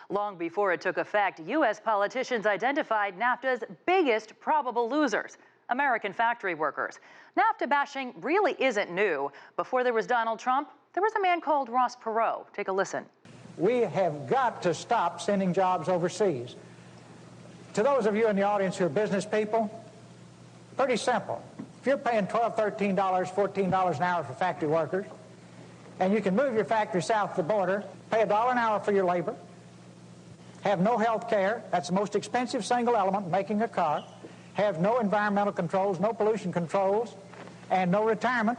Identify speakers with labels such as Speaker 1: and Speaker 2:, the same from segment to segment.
Speaker 1: Long before it took effect, U.S. politicians identified NAFTA's biggest probable losers: American factory workers. NAFTA bashing really isn't new. Before there was Donald Trump, there was a man called Ross Perot. Take a listen.
Speaker 2: We have got to stop sending jobs overseas. To those of you in the audience who are business people, pretty simple. If you're paying $12, $13, $14 an hour for factory workers, and you can move your factory south of the border, pay $1 an hour for your labor, have no health care, that's the most expensive single element making a car, have no environmental controls, no pollution controls, and no retirement,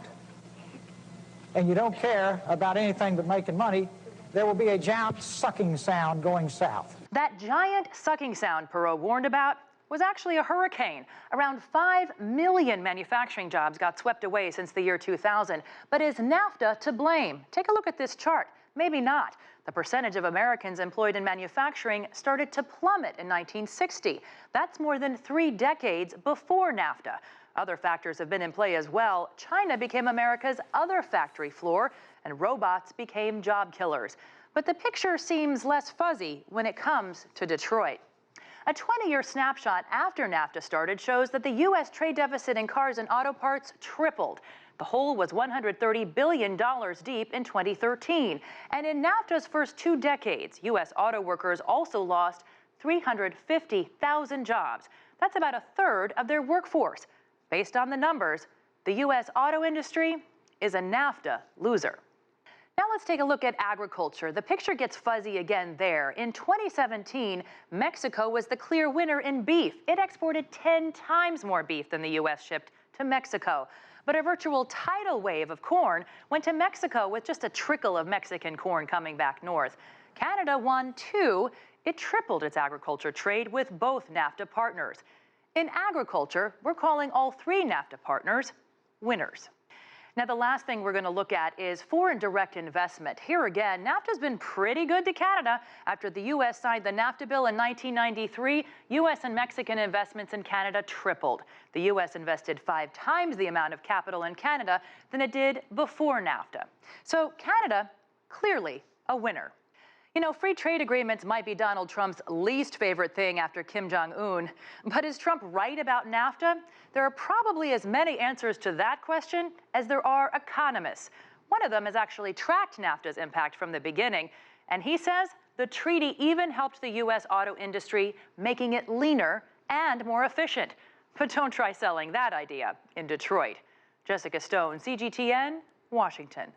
Speaker 2: and you don't care about anything but making money, there will be a giant sucking sound going south.
Speaker 1: That giant sucking sound Perot warned about was actually a hurricane. Around 5 million manufacturing jobs got swept away since the year 2000. But is NAFTA to blame? Take a look at this chart. Maybe not. The percentage of Americans employed in manufacturing started to plummet in 1960. That's more than 3 decades before NAFTA. Other factors have been in play as well. China became America's other factory floor, and robots became job killers. But the picture seems less fuzzy when it comes to Detroit. A 20-year snapshot after NAFTA started shows that the U.S. trade deficit in cars and auto parts tripled. The hole was $130 billion deep in 2013. And in NAFTA's first 2 decades, U.S. auto workers also lost 350,000 jobs. That's about a third of their workforce. Based on the numbers, the U.S. auto industry is a NAFTA loser. Now let's take a look at agriculture. The picture gets fuzzy again there. In 2017, Mexico was the clear winner in beef. It exported 10 times more beef than the U.S. shipped to Mexico. But a virtual tidal wave of corn went to Mexico with just a trickle of Mexican corn coming back north. Canada won too. It tripled its agriculture trade with both NAFTA partners. In agriculture, we're calling all 3 NAFTA partners winners. Now, the last thing we're going to look at is foreign direct investment. Here again, NAFTA's been pretty good to Canada. After the U.S. signed the NAFTA bill in 1993, U.S. and Mexican investments in Canada tripled. The U.S. invested 5 times the amount of capital in Canada than it did before NAFTA. So Canada, clearly a winner. You know, free trade agreements might be Donald Trump's least favorite thing after Kim Jong-un. But is Trump right about NAFTA? There are probably as many answers to that question as there are economists. One of them has actually tracked NAFTA's impact from the beginning, and he says the treaty even helped the U.S. auto industry, making it leaner and more efficient. But don't try selling that idea in Detroit. Jessica Stone, CGTN, Washington.